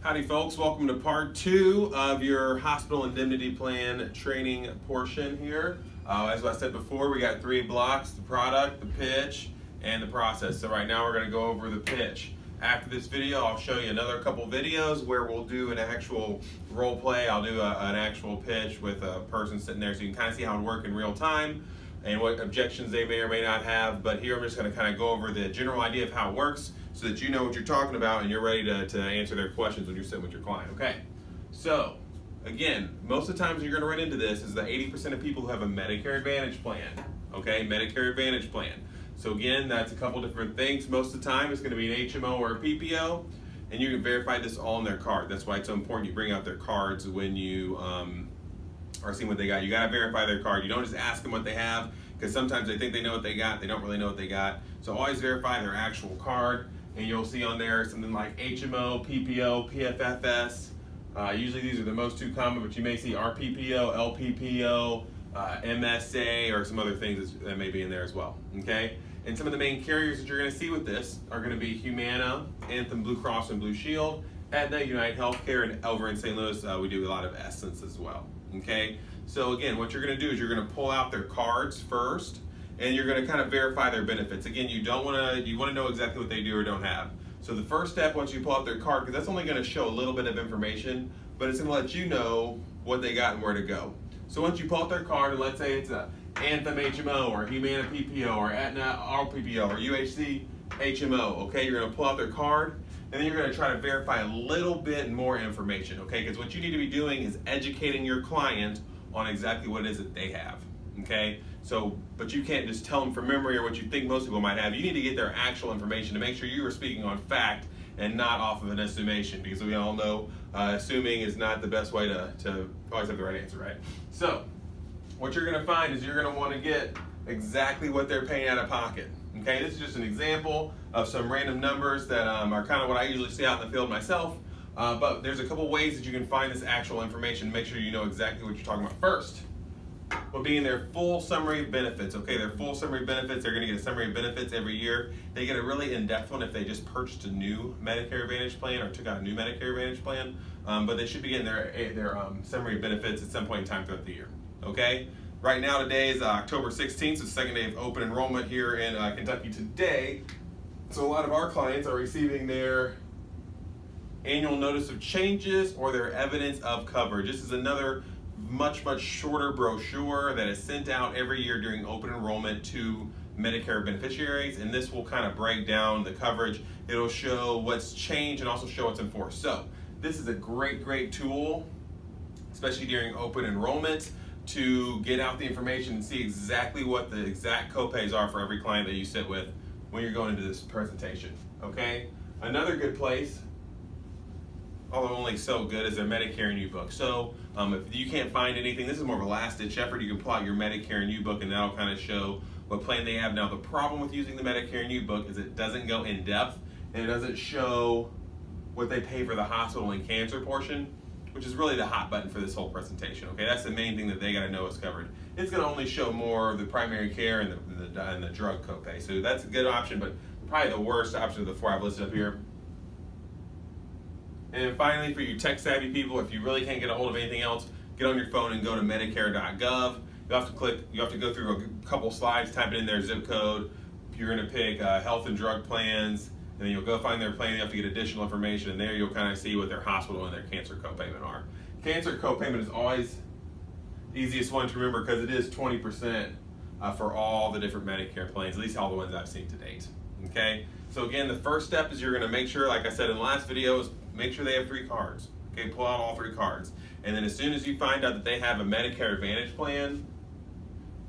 Howdy folks, welcome to part 2 of your hospital indemnity plan training portion here. As I said before, we got 3 blocks: the product, the pitch, and the process. So right now we're going to go over the pitch. After this video, I'll show you another couple videos where we'll do an actual role play. I'll do an actual pitch with a person sitting there so you can kind of see how it works in real time and what objections they may or may not have. But here I'm just going to kind of go over the general idea of how it works so that you know what you're talking about and you're ready to answer their questions when you're sitting with your client. Okay, so again, most of the times you're going to run into this is the 80% of people who have a Medicare Advantage plan. Okay, Medicare Advantage plan. So again, that's a couple different things. Most of the time it's going to be an HMO or a PPO, and you can verify this all on their card. That's why it's so important you bring out their cards when you are seeing what they got. You got to verify their card. You don't just ask them what they have, because sometimes they think they know what they got. They don't really know what they got. So always verify their actual card, and you'll see on there something like HMO, PPO, PFFS. Usually these are the most 2 common, but you may see RPPO, LPPO, MSA, or some other things that may be in there as well. Okay, and some of the main carriers that you're going to see with this are going to be Humana, Anthem Blue Cross and Blue Shield, Aetna, United Healthcare, and over in St. Louis we do a lot of Essence as well. Okay, so again, what you're going to do is you're going to pull out their cards first, and you're going to kind of verify their benefits. Again, you want to know exactly what they do or don't have. So the first step, once you pull out their card, because that's only going to show a little bit of information, but it's going to let you know what they got and where to go. So once you pull out their card, and let's say it's a Anthem HMO or Humana PPO or Aetna RPPO or UHC HMO, okay, you're going to pull out their card, and then you're going to try to verify a little bit more information, okay, because what you need to be doing is educating your client on exactly what it is that they have, okay? So, but you can't just tell them from memory or what you think most people might have. You need to get their actual information to make sure you are speaking on fact and not off of an estimation, because we all know assuming is not the best way to always have the right answer, right? So what you're going to find is you're going to want to get exactly what they're paying out of pocket. Okay, this is just an example of some random numbers that are kind of what I usually see out in the field myself, but there's a couple ways that you can find this actual information. Make sure you know exactly what you're talking about. First will be in their full summary of benefits. Okay, their full summary of benefits, they're going to get a summary of benefits every year. They get a really in-depth one if they just purchased a new Medicare Advantage plan or took out a new Medicare Advantage plan, but they should be getting their summary of benefits at some point in time throughout the year. Okay, right now today is October 16th, so the second day of open enrollment here in Kentucky today. So a lot of our clients are receiving their annual notice of changes or their evidence of coverage. This is another much shorter brochure that is sent out every year during open enrollment to Medicare beneficiaries, and this will kind of break down the coverage. It'll show what's changed and also show what's enforced. So this is a great tool, especially during open enrollment, to get out the information and see exactly what the exact copays are for every client that you sit with when you're going into this presentation. Okay, another good place, although only so good, is their Medicare and U book. So if you can't find anything, this is more of a last-ditch effort. You can pull out your Medicare and U book, and that'll kind of show what plan they have. Now, the problem with using the Medicare and U book is it doesn't go in depth, and it doesn't show what they pay for the hospital and cancer portion, which is really the hot button for this whole presentation. Okay, that's the main thing that they got to know is covered. It's going to only show more of the primary care and the drug copay. So that's a good option, but probably the worst option of the 4 I've listed up here. And then finally, for you tech-savvy people, if you really can't get a hold of anything else, get on your phone and go to Medicare.gov. You have to go through a couple slides, type it in their zip code. You're going to pick health and drug plans, and then you'll go find their plan. You have to get additional information, and there you'll kind of see what their hospital and their cancer copayment are. Cancer copayment is always the easiest one to remember because it is 20% for all the different Medicare plans, at least all the ones I've seen to date. Okay, so again, the first step is you're going to make sure, like I said in the last video, is make sure they have 3 cards. Okay, pull out all 3 cards. And then as soon as you find out that they have a Medicare Advantage plan,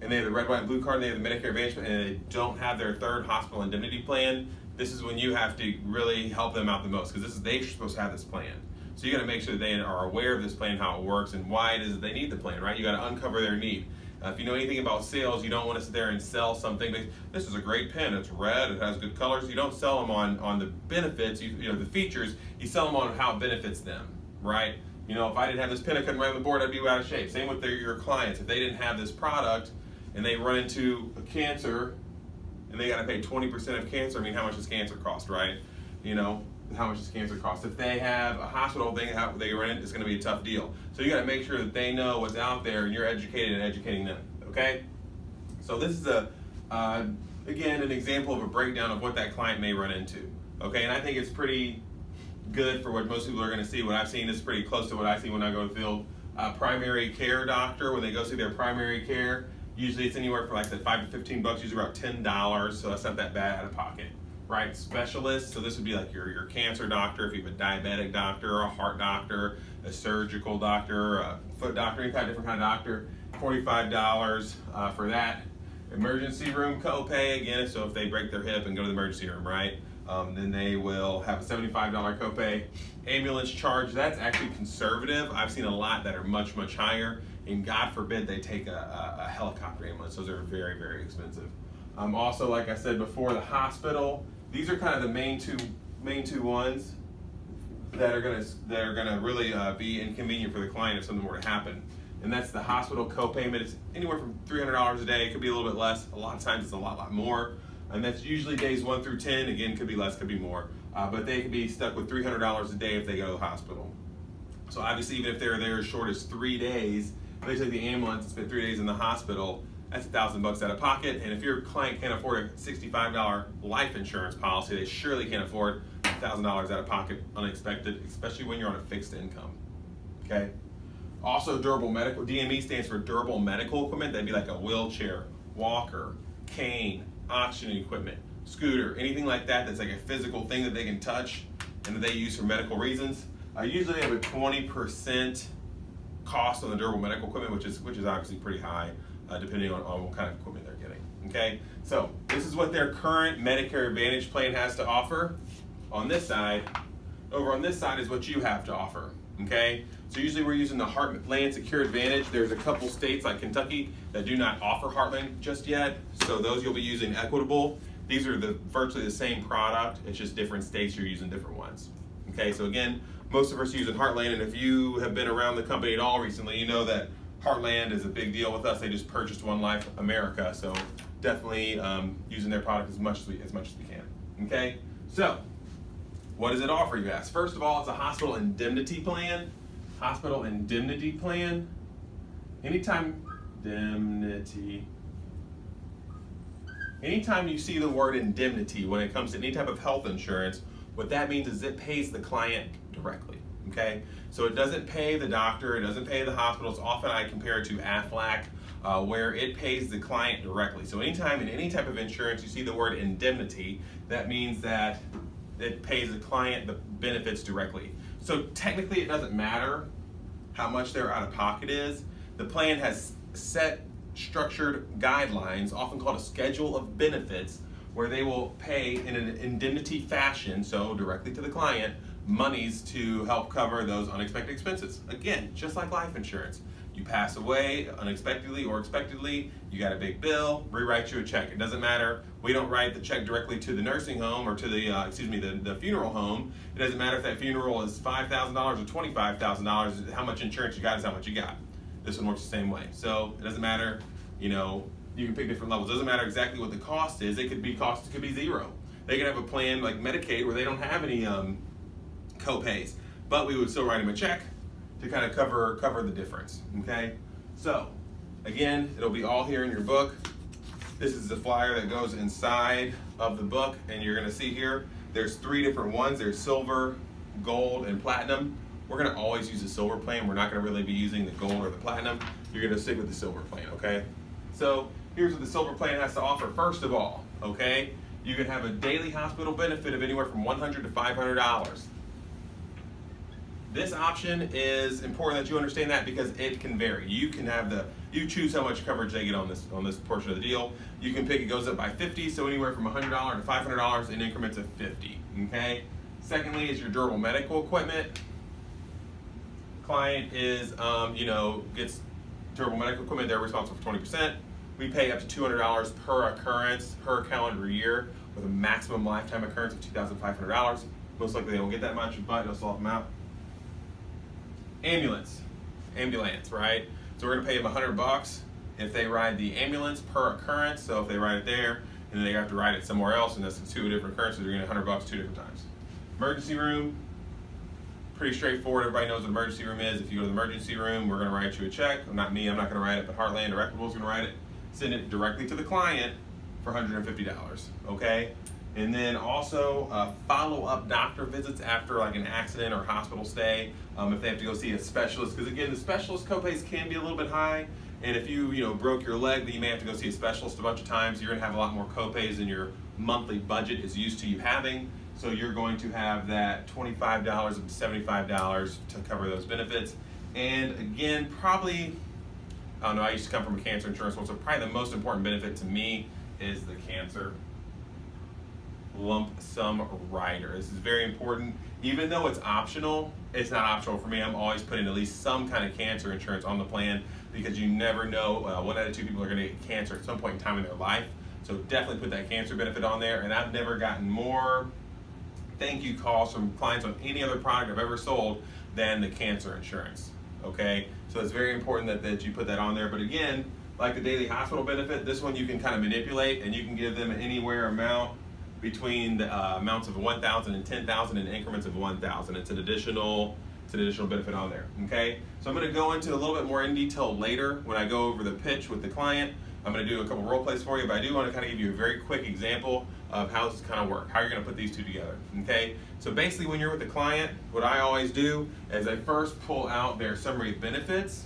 and they have the red, white, and blue card, and they have the Medicare Advantage plan, and they don't have their 3rd hospital indemnity plan, this is when you have to really help them out the most, because they're supposed to have this plan. So you got to make sure that they are aware of this plan, how it works, and why it is that they need the plan, right? You got to uncover their need. If you know anything about sales, you don't want to sit there and sell something. This is a great pen. It's red. It has good colors. You don't sell them on the benefits, the features. You sell them on how it benefits them, right? You know, if I didn't have this pen I couldn't write on the board, I'd be out of shape. Same with your clients. If they didn't have this product and they run into a cancer and they got to pay 20% of cancer, I mean, how much does cancer cost, right? You know, how much does cancer cost. If they have a hospital thing they rent, it's going to be a tough deal. So you got to make sure that they know what's out there and you're educated and educating them. Okay. So this is again an example of a breakdown of what that client may run into. Okay, and I think it's pretty good for what most people are going to see. What I've seen is pretty close to what I see when I go to the field. Primary care doctor, when they go see their primary care, usually it's anywhere from like I said, $5 to $15, usually about $10, so that's not that bad out of pocket, right? Specialist, so this would be like your cancer doctor, if you have a diabetic doctor, a heart doctor, a surgical doctor, a foot doctor, any kind of different kind of doctor, $45 for that. Emergency room copay, again, so if they break their hip and go to the emergency room, right? Then they will have a $75 copay. Ambulance charge, that's actually conservative. I've seen a lot that are much, much higher. And God forbid they take a helicopter ambulance. Those are very, very expensive. Also, like I said before, the hospital, these are kind of the main two ones that are gonna really be inconvenient for the client if something were to happen. And that's the hospital copayment. It's anywhere from $300 a day. It could be a little bit less. A lot of times it's a lot more. And that's usually days 1 through 10. Again, could be less, could be more. But they could be stuck with $300 a day if they go to the hospital. So obviously, even if they're there as short as 3 days, if they take the ambulance and spend 3 days in the hospital, that's $1,000 out of pocket. And if your client can't afford a $65 life insurance policy, they surely can't afford $1,000 out of pocket unexpected, especially when you're on a fixed income. Okay. Also, durable medical, DME stands for durable medical equipment. That'd be like a wheelchair, walker, cane, oxygen equipment, scooter, anything like that that's like a physical thing that they can touch and that they use for medical reasons. I usually have a 20% cost on the durable medical equipment, which is obviously pretty high, depending on what kind of equipment they're getting. Okay, so this is what their current Medicare Advantage plan has to offer. On this side, over on this side is what you have to offer. Okay, so usually we're using the Heartland Secure Advantage. There's a couple states like Kentucky that do not offer Heartland just yet, so those you'll be using Equitable. These are virtually the same product, it's just different states, you're using different ones. Okay, so again, most of us are using Heartland, and if you have been around the company at all recently, you know that Heartland is a big deal with us. They just purchased One Life America, so definitely using their product as much as we can. Okay, so what does it offer, you ask? First of all, it's a hospital indemnity plan. Hospital indemnity plan. Anytime you see the word indemnity when it comes to any type of health insurance, what that means is it pays the client directly. Okay, so it doesn't pay the doctor, it doesn't pay the hospitals. Often I compare it to Aflac, where it pays the client directly. So anytime in any type of insurance you see the word indemnity, that means that it pays the client the benefits directly. So technically it doesn't matter how much their out-of-pocket is. The plan has set structured guidelines, often called a schedule of benefits, where they will pay in an indemnity fashion, so directly to the client, monies to help cover those unexpected expenses. Again, just like life insurance. You pass away unexpectedly or expectedly, you got a big bill, rewrite you a check. It doesn't matter. We don't write the check directly to the nursing home or to the funeral home. It doesn't matter if that funeral is $5,000 or $25,000. How much insurance you got is how much you got. This one works the same way. So it doesn't matter, you can pick different levels. It doesn't matter exactly what the cost is. It could be zero. They could have a plan like Medicaid where they don't have any co-pays, but we would still write them a check to kind of cover the difference. Okay, so again, it'll be all here in your book. This is the flyer that goes inside of the book, and you're going to see here there's 3 different ones. There's silver, gold, and platinum. We're going to always use the silver plan. We're not going to really be using the gold or the platinum. You're going to stick with the silver plan. Okay, so here's what the silver plan has to offer. First of all, okay, you can have a daily hospital benefit of anywhere from $100 to $500. This option is important that you understand that because it can vary. You choose how much coverage they get on this portion of the deal. You can pick, it goes up by 50, so anywhere from $100 to $500 in increments of 50. Okay. Secondly, is your durable medical equipment. Client is gets durable medical equipment. They're responsible for 20%. We pay up to $200 per occurrence per calendar year with a maximum lifetime occurrence of $2,500. Most likely they don't get that much, but it'll still help them out. Ambulance, right? So we're gonna pay them $100 if they ride the ambulance per occurrence. So if they ride it there, and then they have to ride it somewhere else, and that's 2 different occurrences, you're getting $100 2 different times. Emergency room, pretty straightforward. Everybody knows what emergency room is. If you go to the emergency room, we're going to write you a check. Not me, I'm not going to write it, but Heartland or Equitable is going to write it. Send it directly to the client for $150, okay? And then also follow-up doctor visits after like an accident or hospital stay, if they have to go see a specialist, because again, the specialist copays can be a little bit high, and if you broke your leg, then you may have to go see a specialist a bunch of times. You're going to have a lot more copays than your monthly budget is used to you having. So you're going to have that $25 up to $75 to cover those benefits. And again, probably, I don't know, I used to come from a cancer insurance one, so probably the most important benefit to me is the cancer lump sum rider. This is very important. Even though it's optional, it's not optional for me. I'm always putting at least some kind of cancer insurance on the plan, because you never know, 1 out of 2 people are going to get cancer at some point in time in their life. So definitely put that cancer benefit on there. And I've never gotten more thank you calls from clients on any other product I've ever sold than the cancer insurance, okay? So it's very important that you put that on there. But again, like the daily hospital benefit, this one you can kind of manipulate, and you can give them anywhere amount between the amounts of 1,000 and 10,000 in increments of 1,000. It's an additional benefit on there, okay? So I'm gonna go into a little bit more in detail later when I go over the pitch with the client. I'm going to do a couple role plays for you, but I do want to kind of give you a very quick example of how this kind of work, how you're going to put these two together, okay? So basically when you're with the client, what I always do is I first pull out their summary of benefits,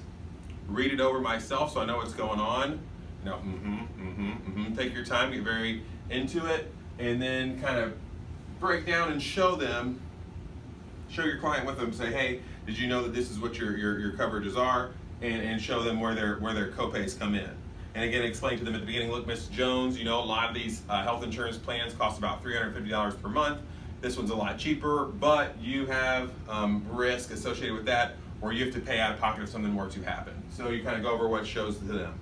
read it over myself so I know what's going on. Take your time, get very into it, and then kind of break down and show your client with them, say, hey, did you know that this is what your coverages are, and show them where their copays come in. And again, explain to them at the beginning, look, Ms. Jones, a lot of these health insurance plans cost about $350 per month. This one's a lot cheaper, but you have risk associated with that, or you have to pay out of pocket if something were to happen. So you kind of go over what shows to them.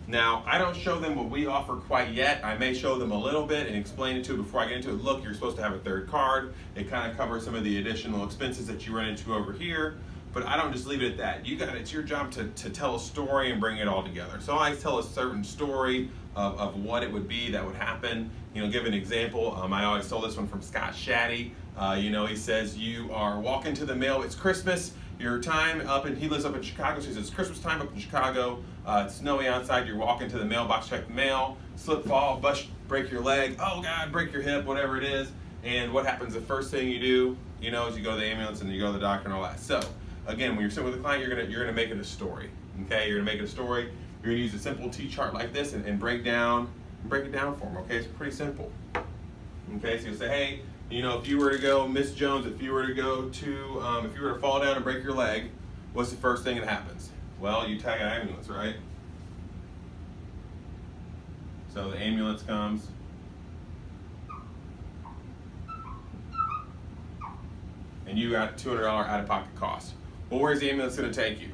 Now, I don't show them what we offer quite yet. I may show them a little bit and explain it to them before I get into it. Look, you're supposed to have a third card. It kind of covers some of the additional expenses that you run into over here. But I don't just leave it at that. It's your job to tell a story and bring it all together. So I tell a certain story of what it would be that would happen. Give an example. I always stole this one from Scott Shaddy. He says, you are walking to the mail, it's Christmas, your time he lives up in Chicago, so he says, it's Christmas time up in Chicago, it's snowy outside, you're walking to the mailbox, check the mail, slip, fall, break your leg, oh God, break your hip, whatever it is. And what happens, the first thing you do, is you go to the ambulance and you go to the doctor and all that. So, again, when you're sitting with a client, you're gonna make it a story. Okay, you're gonna make it a story. You're gonna use a simple T-chart like this and break it down for them. Okay, it's pretty simple. Okay, so you'll say, hey, if you were to go, Miss Jones, if you were to fall down and break your leg, what's the first thing that happens? Well, you tag an ambulance, right? So the ambulance comes. And you got $200 out-of-pocket cost. Well, where's the ambulance going to take you?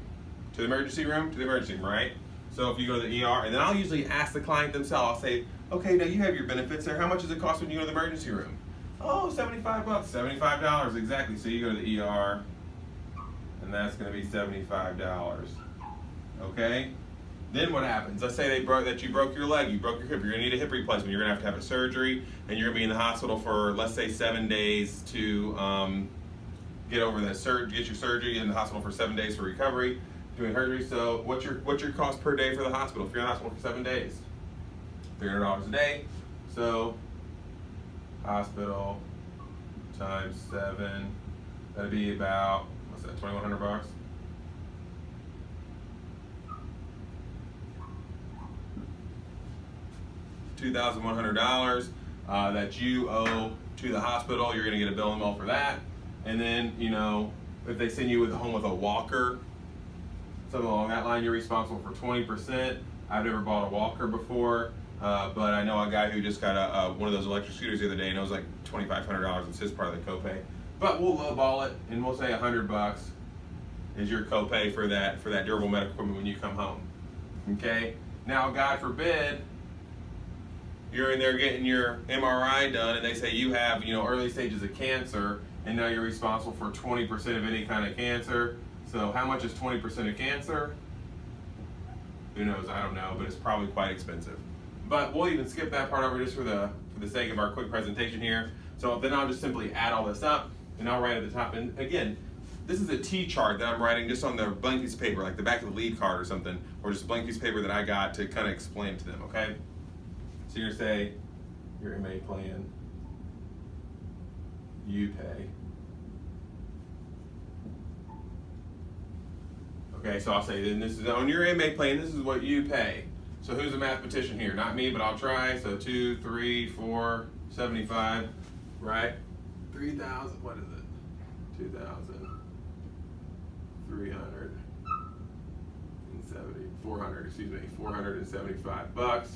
To the emergency room? To the emergency room, right? So if you go to the ER, and then I'll usually ask the client themselves, I'll say, okay, now you have your benefits there. How much does it cost when you go to the emergency room? Oh, $75. $75, exactly. So you go to the ER, and that's going to be $75. Okay? Then what happens? Let's say that you broke your leg, you broke your hip, you're going to need a hip replacement, you're going to have a surgery, and you're going to be in the hospital for, let's say, 7 days to get over that get your surgery in the hospital for 7 days for recovery, doing surgery. So what's your cost per day for the hospital if you're in the hospital for 7 days? $300 a day. So hospital times 7, that'd be about, what's that, $2,100? $2,100 that you owe to the hospital. You're going to get a bill in the mail for that. And then, if they send you home with a walker, something along that line, you're responsible for 20%. I've never bought a walker before, but I know a guy who just got one of those electric scooters the other day, and it was like $2,500. It's his part of the copay. But we'll lowball it, and we'll say $100 is your copay for that durable medical equipment when you come home. Okay? Now, God forbid, you're in there getting your MRI done, and they say you have, early stages of cancer, and now you're responsible for 20% of any kind of cancer. So how much is 20% of cancer? Who knows? I don't know, but it's probably quite expensive. But we'll even skip that part over just for the sake of our quick presentation here. So then I'll just simply add all this up, and I'll write at the top. And again, this is a T-chart that I'm writing just on the blank piece of paper, like the back of the lead card or something, or just a blank piece of paper that I got to kind of explain to them, okay? So you're gonna say, your MA plan, you pay. Okay, so I'll say, then this is on your MA plan, this is what you pay. So who's a mathematician here? Not me, but I'll try. So 2, 3, 4, 75, right? 3,000, what is it? 2,370, 400, excuse me, $475.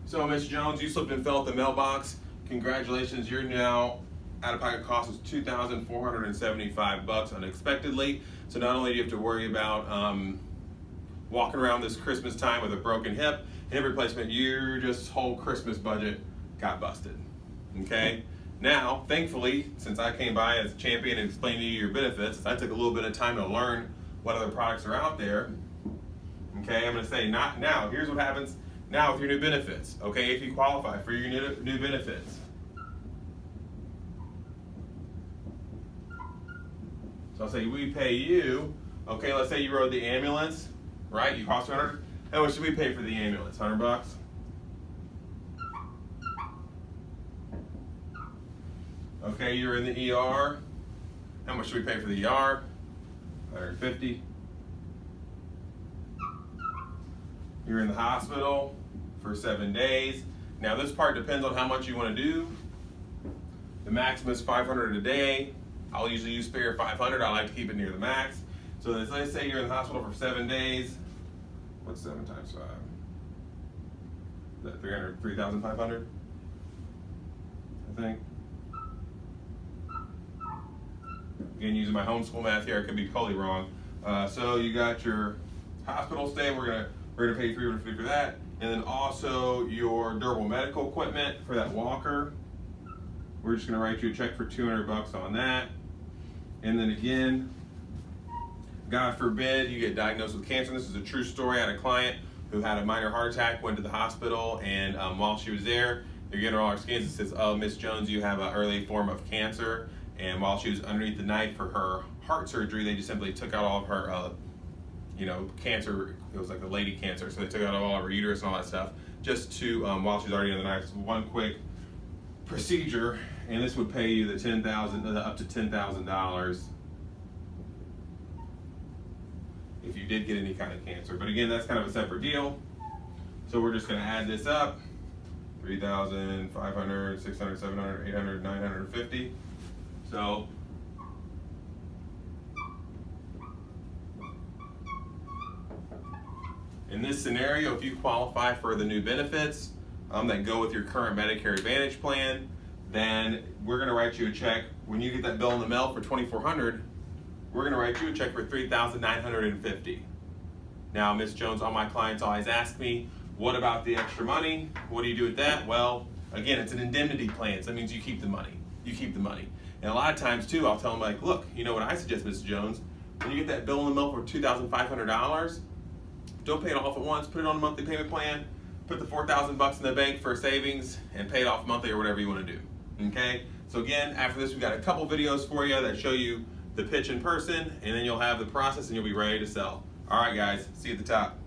So Miss Jones, you slipped and fell at the mailbox. Congratulations, you're now out-of-pocket cost is $2,475 unexpectedly. So not only do you have to worry about walking around this Christmas time with a broken hip replacement, your just whole Christmas budget got busted. Okay. Now, thankfully, since I came by as a champion and explained to you your benefits, I took a little bit of time to learn what other products are out there. Okay, I'm going to say not now. Here's what happens now with your new benefits. Okay, if you qualify for your new benefits. So I'll say we pay you. Okay, let's say you rode the ambulance, right? You cost $200. How much should we pay for the ambulance? $100. Okay, you're in the ER. How much should we pay for the ER? $150. You're in the hospital for 7 days. Now this part depends on how much you want to do. The maximum is $500 a day. I'll usually use spare $500. I like to keep it near the max. So let's say you're in the hospital for 7 days. What's 7 times 5? Is that 300, 3,500? I think. Again, using my homeschool math here, I could be totally wrong. So you got your hospital stay. We're gonna pay you $350 for that, and then also your durable medical equipment for that walker. We're just gonna write you a check for $200 on that. And then again, God forbid you get diagnosed with cancer. This is a true story. I had a client who had a minor heart attack, went to the hospital, and while she was there, they're getting all her scans. It says, "Oh, Miss Jones, you have an early form of cancer." And while she was underneath the knife for her heart surgery, they just simply took out all of her, cancer. It was like the lady cancer, so they took out all of her uterus and all that stuff, just to while she's already under the knife. So one quick procedure, and this would pay you the up to $10,000 if you did get any kind of cancer. But again, that's kind of a separate deal. So we're just going to add this up: 3,500, 600, 700, 800, 950. So in this scenario, if you qualify for the new benefits that go with your current Medicare Advantage plan, then we're going to write you a check. When you get that bill in the mail for $2,400, we're going to write you a check for $3,950. Now, Ms. Jones, all my clients always ask me, what about the extra money? What do you do with that? Well, again, it's an indemnity plan, so that means you keep the money. You keep the money. And a lot of times, too, I'll tell them, like, look, you know what I suggest, Ms. Jones? When you get that bill in the mail for $2,500, don't pay it off at once. Put it on a monthly payment plan. Put the $4,000 in the bank for savings and pay it off monthly or whatever you want to do. Okay? So again, after this, we've got a couple videos for you that show you the pitch in person, and then you'll have the process and you'll be ready to sell. All right, guys, see you at the top.